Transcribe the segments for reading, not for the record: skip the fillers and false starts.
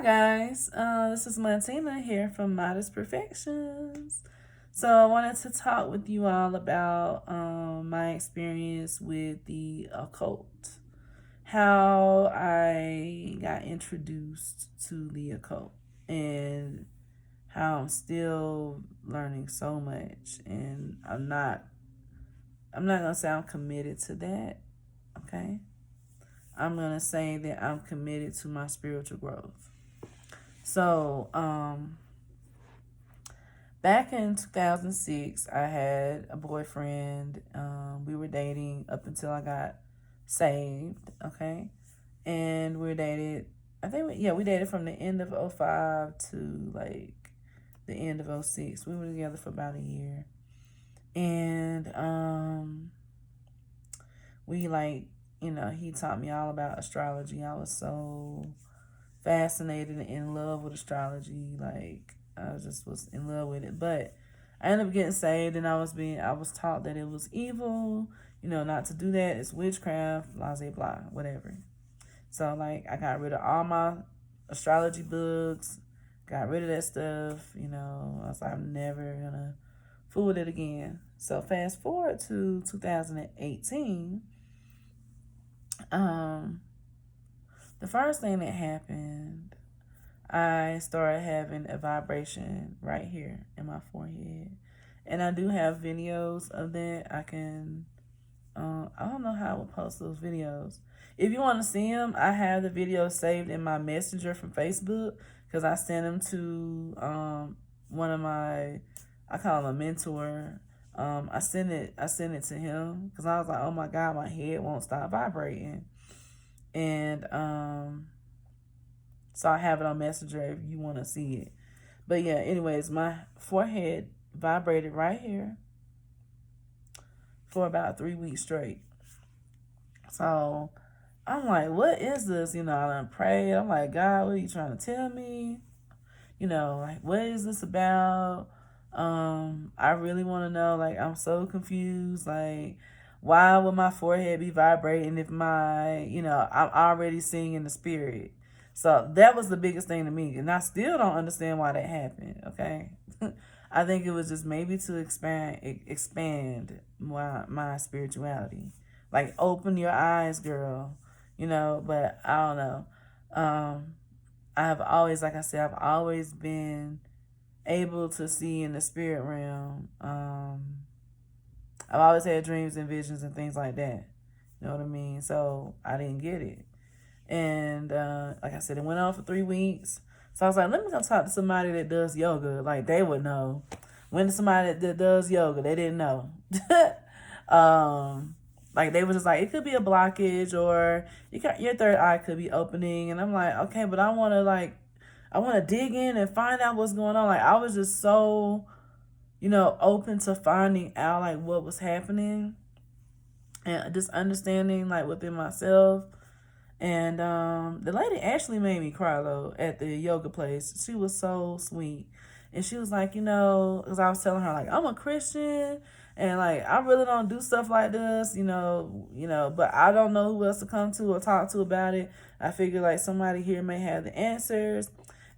guys, this is Martina here from Modest Perfections. So I wanted to talk with you all about my experience with the occult, how I got introduced to the occult, and how I'm still learning so much. And I'm not gonna say I'm committed to that, okay? I'm gonna say that I'm committed to my spiritual growth. So, back in 2006, I had a boyfriend. We were dating up until I got saved, okay? And we dated, we dated from the end of '05 to like the end of '06. We were together for about a year. And he taught me all about astrology. I was so fascinated and in love with astrology. Like, I just was in love with it. But I ended up getting saved, and I was taught that it was evil, not to do that. It's witchcraft, blah, blah, blah, whatever. So, like, I got rid of all my astrology books, got rid of that stuff, I was like, I'm never gonna fool with it again. So, fast forward to 2018, the first thing that happened, I started having a vibration right here in my forehead. And I do have videos of that. I don't know how I would post those videos. If you want to see them, I have the videos saved in my messenger from Facebook, because I sent them to one of my, I call him a mentor. I sent it to him because I was like, oh my God, my head won't stop vibrating. And so I have it on Messenger if you want to see it. But yeah, anyways, my forehead vibrated right here for about 3 weeks straight. So I'm like, what is this? I done prayed. I'm like, God, what are you trying to tell me? Like, what is this about? I really want to know. Like, I'm so confused. Like, why would my forehead be vibrating if I'm already seeing in the spirit? So that was the biggest thing to me. And I still don't understand why that happened, okay? I think it was just maybe to expand my spirituality. Like, open your eyes, girl. But I don't know. I have always, like I said, I've always been able to see in the spirit realm. I've always had dreams and visions and things like that. You know what I mean? So I didn't get it. And like I said, it went on for 3 weeks. So I was like, let me go talk to somebody that does yoga. Like, they would know. When somebody that does yoga, they didn't know. Like, they was just like, it could be a blockage, or your third eye could be opening. And I'm like, okay, but I want to dig in and find out what's going on. Like, I was just so, open to finding out, like, what was happening, and just understanding, like, within myself. And the lady actually made me cry, though, at the yoga place. She was so sweet. And she was like, because I was telling her, like, I'm a Christian, and, like, I really don't do stuff like this, but I don't know who else to come to or talk to about it. I figured, like, somebody here may have the answers.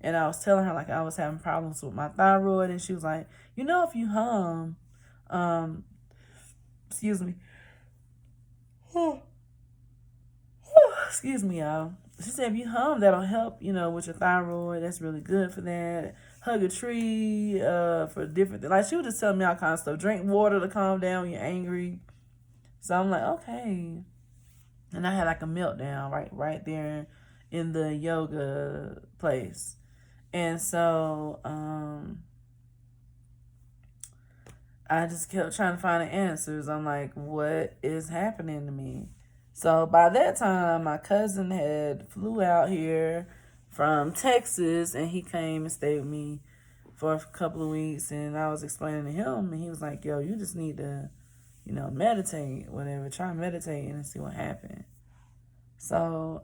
And I was telling her, like, I was having problems with my thyroid. And she was like, if you hum, excuse me. Excuse me, y'all. She said, if you hum, that'll help, with your thyroid. That's really good for that. Hug a tree for different things. Like, she was just telling me all kinds of stuff. Drink water to calm down when you're angry. So I'm like, okay. And I had like a meltdown right there in the yoga place. And so I just kept trying to find the answers. I'm like, what is happening to me? So by that time, my cousin had flew out here from Texas, and he came and stayed with me for a couple of weeks. And I was explaining to him, and he was like, yo, you just need to, meditate, whatever. Try meditating and see what happened. So,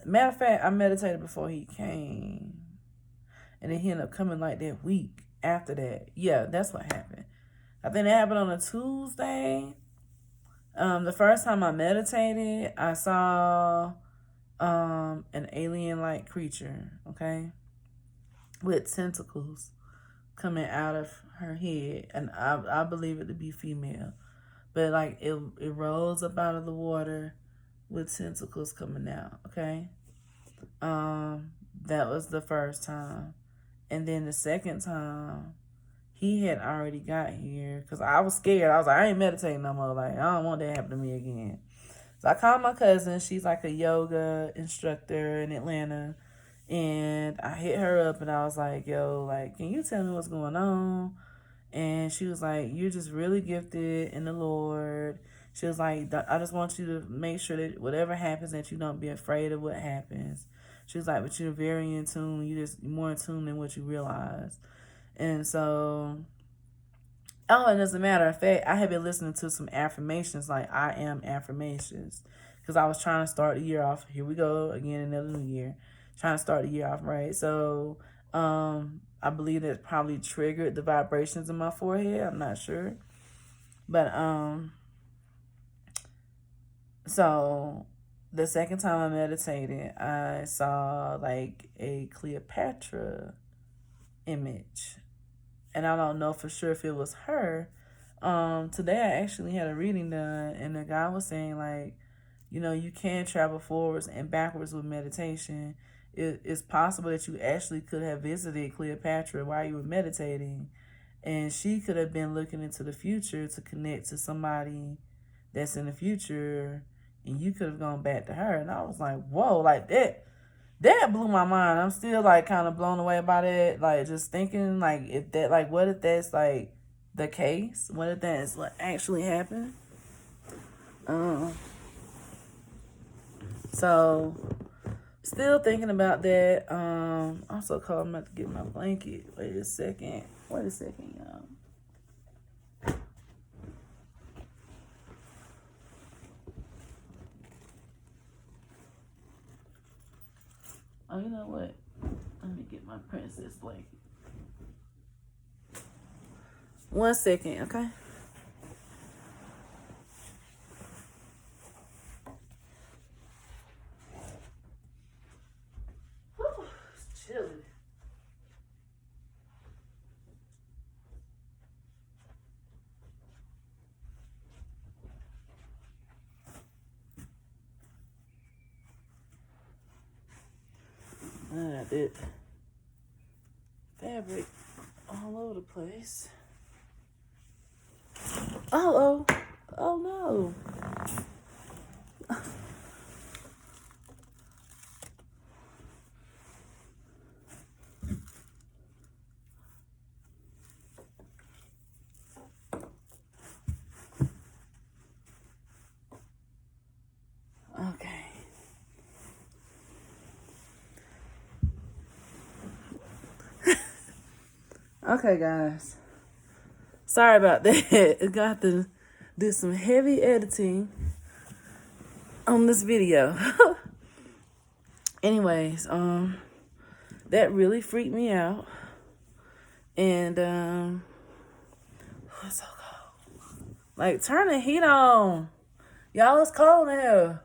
matter of fact, I meditated before he came. And then he ended up coming like that week after that. Yeah, that's what happened. I think it happened on a Tuesday. The first time I meditated, I saw an alien-like creature, okay? with tentacles coming out of her head, and I believe it to be female. But like it rose up out of the water with tentacles coming out. Okay, that was the first time, and then the second time, he had already got here because I was scared. I was like, I ain't meditating no more. Like, I don't want that to happen to me again. So I called my cousin. She's like a yoga instructor in Atlanta. And I hit her up and I was like, yo, like, can you tell me what's going on? And she was like, you're just really gifted in the Lord. She was like, I just want you to make sure that whatever happens, that you don't be afraid of what happens. She was like, but you're very in tune. You're just more in tune than what you realize. And so, oh, and as a matter of fact, I had been listening to some affirmations, like I am affirmations, because I was trying to start the year off. Here we go again, another new year, trying to start the year off right. So, I believe that probably triggered the vibrations in my forehead. I'm not sure, but so the second time I meditated, I saw like a Cleopatra image. And I don't know for sure if it was her. Today I actually had a reading done, and the guy was saying like, you know, you can travel forwards and backwards with meditation. It's possible that you actually could have visited Cleopatra while you were meditating, and she could have been looking into the future to connect to somebody that's in the future, and you could have gone back to her. And I was like, whoa, like that blew my mind. I'm still like kind of blown away by it. Like just thinking like if that like what if that's like the case? What if that is what actually happened? So still thinking about that. Also called, I'm about to get my blanket. Wait a second, y'all. Oh, you know what? Let me get my princess blanket. 1 second, okay? Whew, it's chilly. I did fabric all over the place. Oh no. Okay. Okay, guys. Sorry about that. I got to do some heavy editing on this video. Anyways, that really freaked me out. And it's so cold. Like, turn the heat on. Y'all, it's cold in here.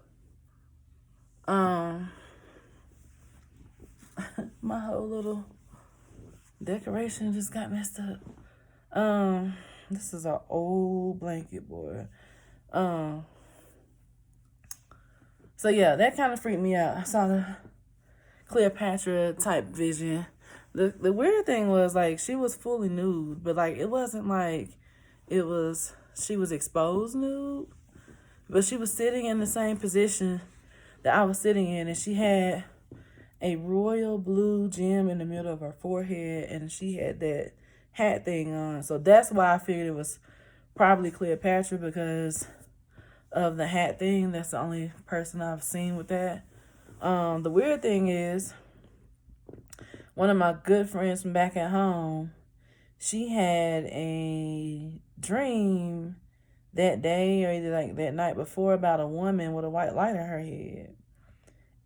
My whole little decoration just got messed up. This is an old blanket, boy. So yeah, that kind of freaked me out. I saw the Cleopatra type vision. The weird thing was like she was fully nude, but like it wasn't like she was exposed nude, but she was sitting in the same position that I was sitting in, and she had a royal blue gem in the middle of her forehead, and she had that hat thing on. So that's why I figured it was probably Cleopatra, because of the hat thing. That's the only person I've seen with that. The weird thing is, one of my good friends from back at home, she had a dream that day or either like that night before about a woman with a white light in her head.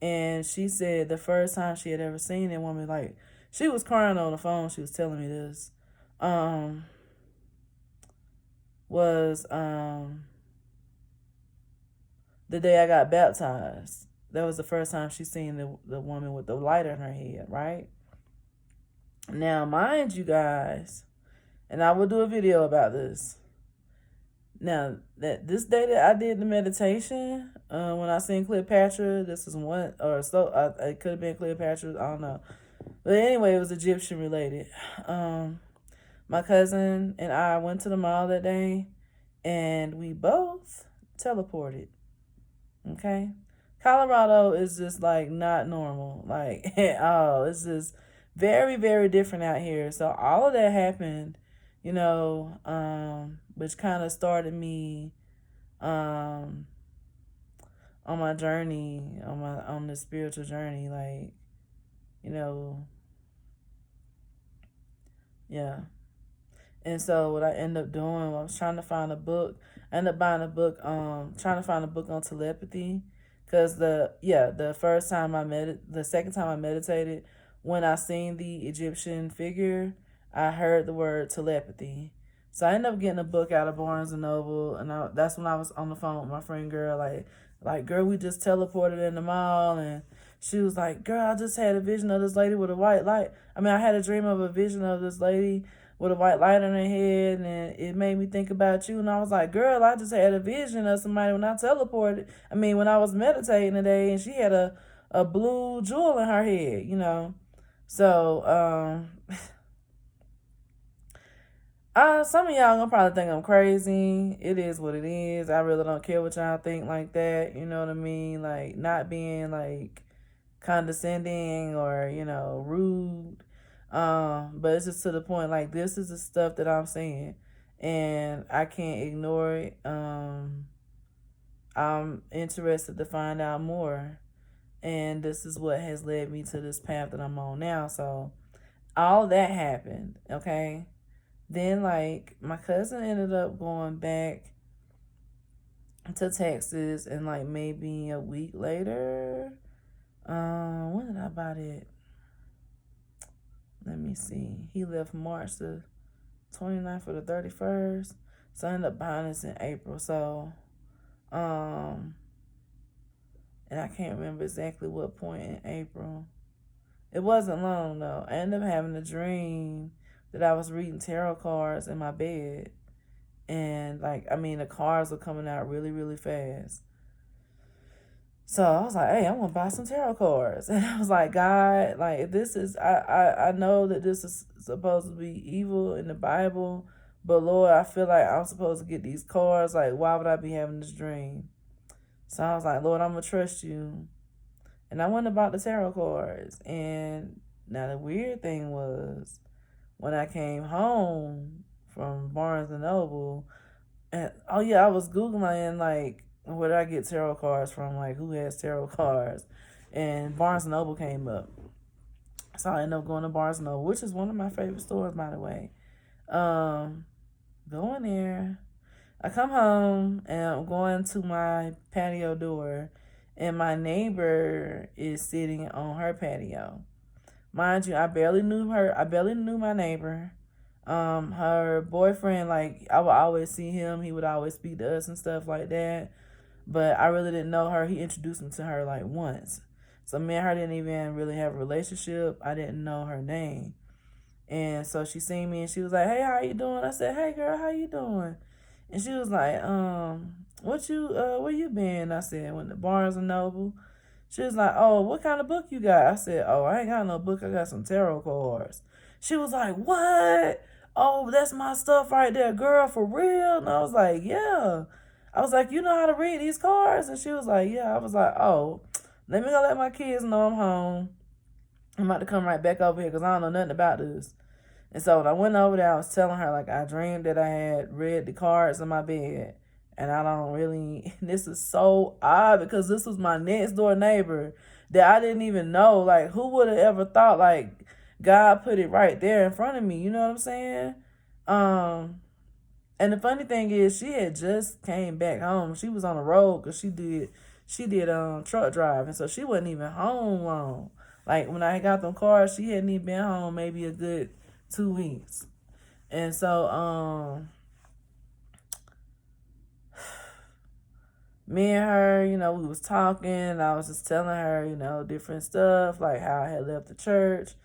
And she said the first time she had ever seen that woman, like, she was crying on the phone, she was telling me this, was the day I got baptized. That was the first time she seen the woman with the light in her head, right? Now, mind you guys, and I will do a video about this. Now, that this day that I did the meditation, when I seen Cleopatra, this is one, or so, it could have been Cleopatra, I don't know. But anyway, it was Egyptian related. My cousin and I went to the mall that day, and we both teleported. Okay? Colorado is just like not normal. Like, oh, it's just very, very different out here. So all of that happened, which kind of started me um on my journey, on the spiritual journey, like, you know, yeah. And so what I ended up doing, I was trying to find a book. I ended up buying a book, trying to find a book on telepathy, because the second time I meditated, when I seen the Egyptian figure, I heard the word telepathy. So I ended up getting a book out of Barnes and Noble, and that's when I was on the phone with my friend girl, like girl, we just teleported in the mall, and she was like, girl, I just had a vision of this lady with a white light. I mean, I had a dream of a vision of this lady with a white light on her head, and it made me think about you. And I was like, girl, I just had a vision of somebody when I teleported. I mean, when I was meditating today, and she had a blue jewel in her head. So, some of y'all gonna probably think I'm crazy. It is what it is. I really don't care what y'all think like that. You know what I mean? Like, not being like condescending or, rude. But it's just to the point, like, this is the stuff that I'm saying, and I can't ignore it. I'm interested to find out more, and this is what has led me to this path that I'm on now. So all that happened, okay? Then, like, my cousin ended up going back to Texas, and like maybe a week later, when did I buy it? Let me see. He left March the 29th or the 31st. So I ended up buying this in April. So, and I can't remember exactly what point in April. It wasn't long though. I ended up having a dream that I was reading tarot cards in my bed. And the cards were coming out really, really fast. So I was like, hey, I'm gonna buy some tarot cards. And I was like, God, like, this is I know that this is supposed to be evil in the Bible, but Lord, I feel like I'm supposed to get these cards. Like, why would I be having this dream? So I was like, Lord, I'm gonna trust you. And I went about the tarot cards. And now the weird thing was, when I came home from Barnes and Noble, and oh yeah, I was Googling like, where did I get tarot cards from? Like, who has tarot cards? And Barnes and Noble came up. So I ended up going to Barnes and Noble, which is one of my favorite stores, by the way. Going there. I come home and I'm going to my patio door, and my neighbor is sitting on her patio. Mind you, I barely knew her. I barely knew my neighbor. Her boyfriend, like, I would always see him. He would always speak to us and stuff like that. But I really didn't know her. He introduced me to her like once. So me and her didn't even really have a relationship. I didn't know her name. And so she seen me and she was like, hey, how you doing? I said, hey girl, how you doing? And she was like, where you been? I said, went to Barnes and Noble. She was like, oh, what kind of book you got? I said, oh, I ain't got no book. I got some tarot cards. She was like, what? Oh, that's my stuff right there, girl, for real? And I was like, yeah. I was like, you know how to read these cards? And she was like, yeah. I was like, oh, let me go let my kids know I'm home. I'm about to come right back over here because I don't know nothing about this. And so when I went over there, I was telling her, like, I dreamed that I had read the cards in my bed. And I don't really, this is so odd because this was my next door neighbor that I didn't even know. Like, who would have ever thought, like, God put it right there in front of me? You know what I'm saying? And the funny thing is, she had just came back home. She was on the road because she did truck driving, so she wasn't even home long. Like, when I got them cars, she hadn't even been home maybe a good 2 weeks. And so me and her, we was talking. I was just telling her, different stuff, like how I had left the church.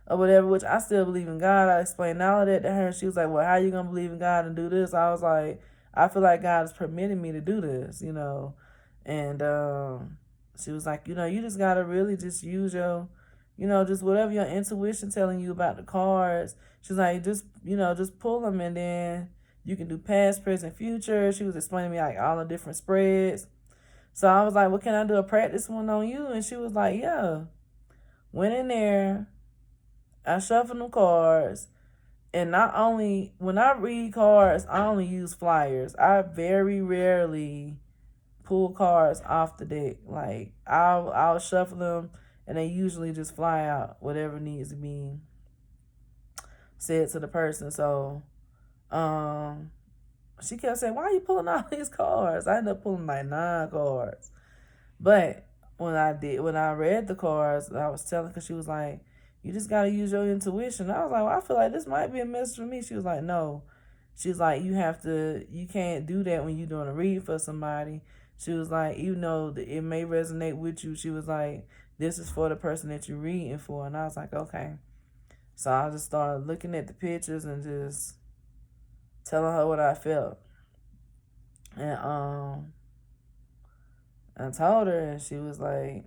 or whatever, which I still believe in God. I explained all of that to her. She was like, well, how you going to believe in God and do this? I was like, I feel like God is permitting me to do this, And she was like, you just got to really just use your, just whatever your intuition telling you about the cards. She's like, just pull them, and then you can do past, present, future. She was explaining to me like all the different spreads. So I was like, well, can I do a practice one on you? And she was like, yeah. Went in there. I shuffled them cards. And not only, when I read cards, I only use flyers. I very rarely pull cards off the deck. Like, I'll shuffle them, and they usually just fly out, whatever needs to be said to the person. So, she kept saying, why are you pulling all these cards? I ended up pulling like 9 cards. But when I read the cards, I was telling, because she was like, you just got to use your intuition. I was like, well, I feel like this might be a message for me. She was like, no. She's like, you can't do that when you're doing a read for somebody. She was like, even though it may resonate with you, she was like, this is for the person that you're reading for. And I was like, okay. So I just started looking at the pictures and just telling her what I felt. And I told her, and she was like,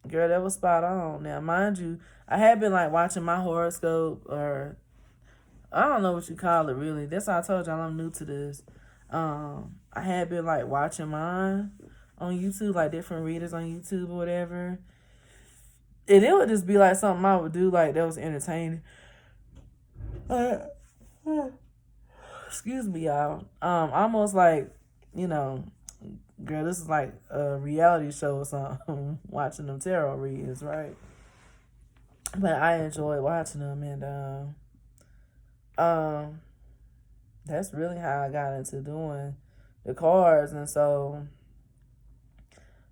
girl, that was spot on. Now, mind you, I had been like watching my horoscope, or I don't know what you call it really. That's why I told y'all I'm new to this. I had been like watching mine on YouTube, like different readers on YouTube or whatever. And it would just be like something I would do like that was entertaining. Excuse me, y'all. Almost like, girl, this is like a reality show or something. Watching them tarot readings, right? But I enjoy watching them, and that's really how I got into doing the cards. And so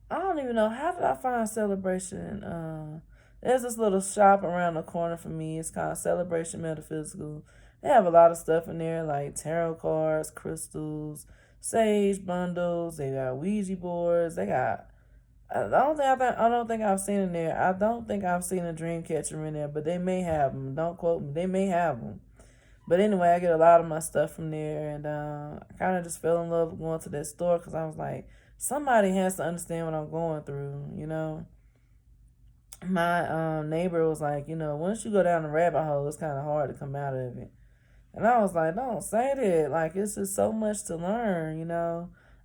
I don't even know, how did I find Celebration? There's this little shop around the corner from me. It's called Celebration Metaphysical. They have a lot of stuff in there, like tarot cards, crystals, sage bundles. They got Ouija boards. They got, I don't think I've seen in there. I don't think I've seen a dream catcher in there, but they may have them. Don't quote me. They may have them. But anyway, I get a lot of my stuff from there, and I kind of just fell in love with going to that store, because I was like, somebody has to understand what I'm going through. My neighbor was like, once you go down the rabbit hole, it's kind of hard to come out of it. And I was like, don't say that. Like, it's just so much to learn.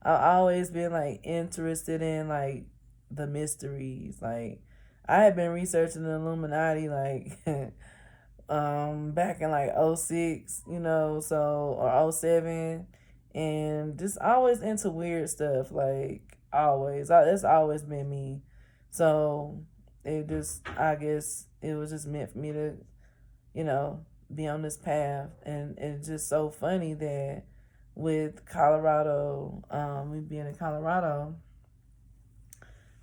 I've always been like interested in like the mysteries. Like, I had been researching the Illuminati like back in like '06, or '07, and just always into weird stuff. Like, always. That's always been me. So I guess it was just meant for me to, be on this path. And it's just so funny that with Colorado, me being in Colorado,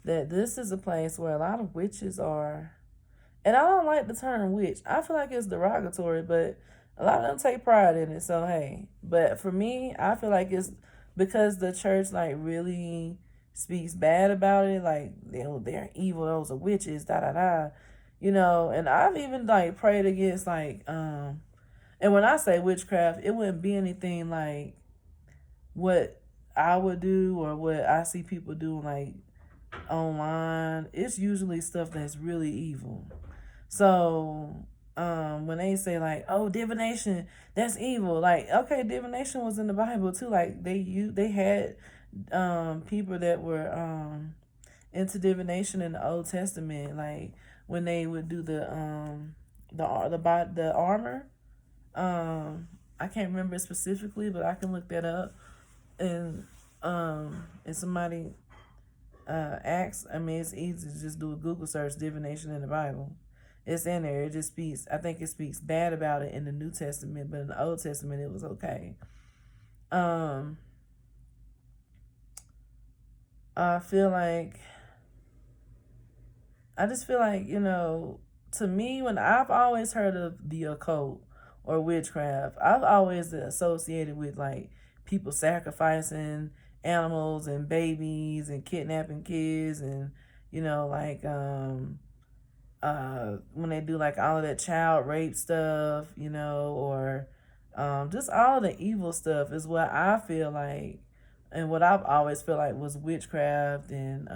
that this is a place where a lot of witches are. And I don't like the term witch. I feel like it's derogatory, but a lot of them take pride in it. So, hey. But for me, I feel like it's because the church, like, really speaks bad about it. Like, they're evil. Those are witches, da-da-da. And I've even, like, prayed against, like, and when I say witchcraft, it wouldn't be anything like what I would do or what I see people doing, like, online. It's usually stuff that's really evil. So, when they say like, oh, divination, that's evil. Like, okay, divination was in the Bible too. Like, they had people that were into divination in the Old Testament. Like, when they would do the armor. I can't remember specifically, but I can look that up. And if somebody asks, I mean, it's easy to just do a Google search, divination in the Bible. It's in there. It just speaks, I think it speaks bad about it in the New Testament, but in the Old Testament it was okay. I just feel like, to me, when I've always heard of the occult or witchcraft, I've always associated with like people sacrificing animals and babies and kidnapping kids and, when they do like all of that child rape stuff, you know, or just all the evil stuff is what I feel like, and what I've always felt like was witchcraft and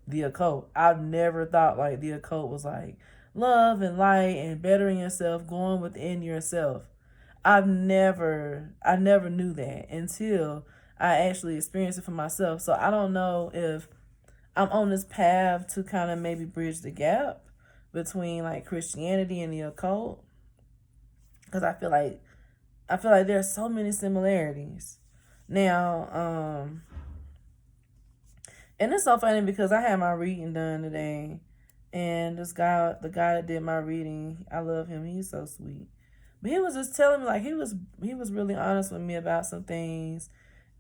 the occult. I've never thought like the occult was like love and light and bettering yourself, going within yourself. I never knew that until I actually experienced it for myself. So I don't know if I'm on this path to kind of maybe bridge the gap between like Christianity and the occult, because I feel like there's so many similarities. Now, and it's so funny because I had my reading done today, and this guy, the guy that did my reading, I love him. He's so sweet. But he was just telling me like he was really honest with me about some things,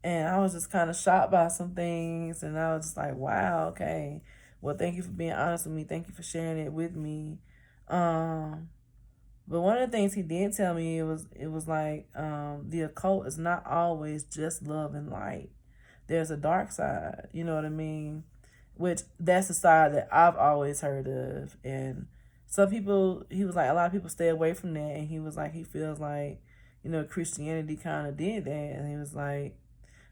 and I was just kind of shocked by some things, and I was just like, wow, okay. Well, thank you for being honest with me. Thank you for sharing it with me. But one of the things he did tell me, it was like the occult is not always just love and light. There's a dark side, you know what I mean? Which that's the side that I've always heard of. And some people, he was like, a lot of people stay away from that. And he was like, he feels like, you know, Christianity kind of did that. And he was like,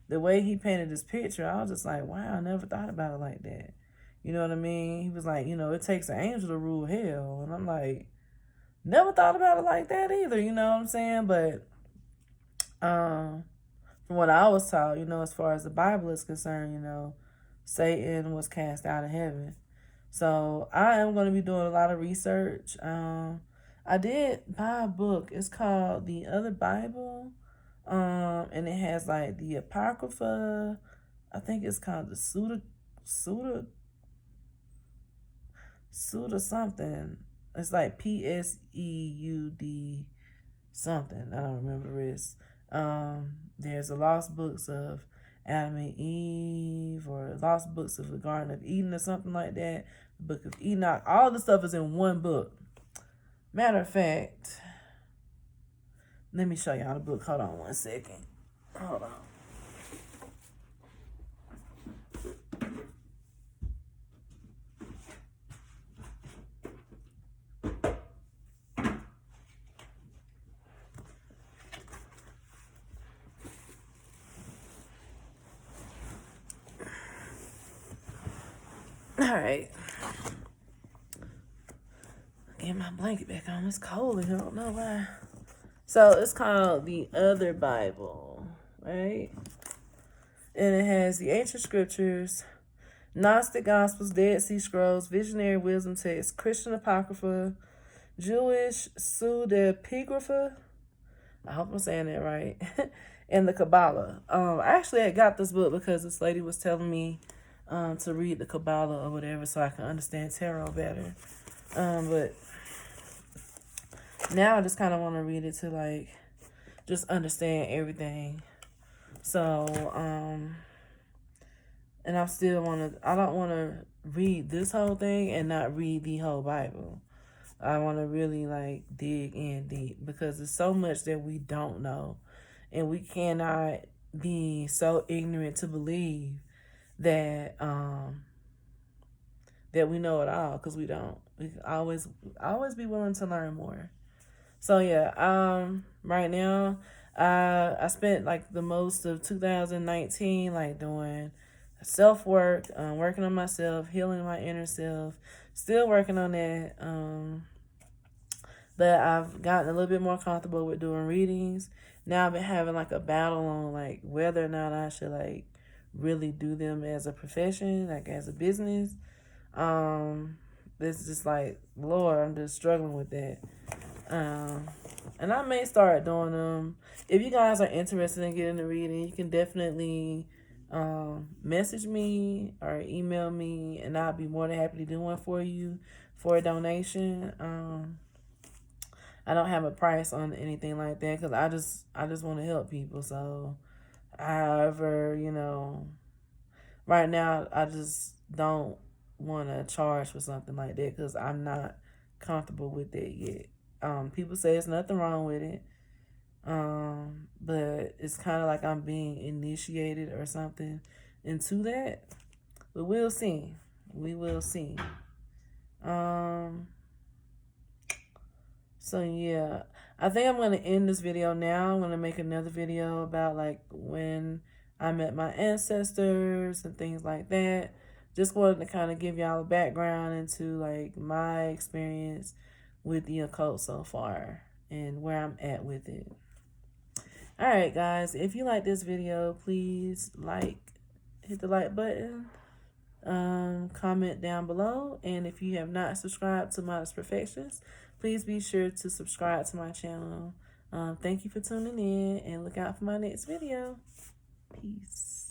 the way he painted this picture, I was just like, wow, I never thought about it like that. You know what I mean? He was like, you know, it takes an angel to rule hell. And I'm like, never thought about it like that either, you know what I'm saying? But from what I was taught, you know, as far as the Bible is concerned, you know, Satan was cast out of heaven. So I am going to be doing a lot of research. I did buy a book. It's called The Other Bible. And it has like the Apocrypha. I think it's called the Suda something. It's like PSEUD something. I don't remember the rest. There's the Lost Books of Adam and Eve, or Lost Books of the Garden of Eden, or something like that. The Book of Enoch. All the stuff is in one book. Matter of fact, let me show y'all the book. Hold on one second. Hold on. All right. Get my blanket back on. It's cold and I don't know why. So it's called The Other Bible, right? And it has the ancient scriptures, Gnostic Gospels, Dead Sea Scrolls, Visionary Wisdom Texts, Christian Apocrypha, Jewish Pseudepigrapha. I hope I'm saying that right. And the Kabbalah. I actually had got this book because this lady was telling me to read the Kabbalah or whatever so I can understand tarot better. But now I just kind of want to read it to like just understand everything. So, and I don't want to read this whole thing and not read the whole Bible. I want to really like dig in deep because there's so much that we don't know, and we cannot be so ignorant to believe that that we know it all, because we don't. We always be willing to learn more. So yeah, right now, I spent like the most of 2019 like doing self-work, working on myself, healing my inner self, still working on that. But I've gotten a little bit more comfortable with doing readings. Now I've been having like a battle on like whether or not I should like really do them as a profession, like as a business. It's just like, Lord, I'm just struggling with that. And I may start doing them. If you guys are interested in getting a reading, you can definitely message me or email me, and I'll be more than happy to do one for you for a donation. I don't have a price on anything like that because I just want to help people. So, however, you know, right now I just don't want to charge for something like that because I'm not comfortable with that yet. People say there's nothing wrong with it, but it's kind of like I'm being initiated or something into that. But we'll see. We will see. So yeah, I think I'm going to end this video now. I'm going to make another video about like when I met my ancestors and things like that. Just wanted to kind of give y'all a background into like my experience with the occult so far and where I'm at with it. All right, guys, if you like this video, please hit the like button, comment down below, and if you have not subscribed to Modest Perfections, please be sure to subscribe to my channel. Thank you for tuning in, and look out for my next video. Peace.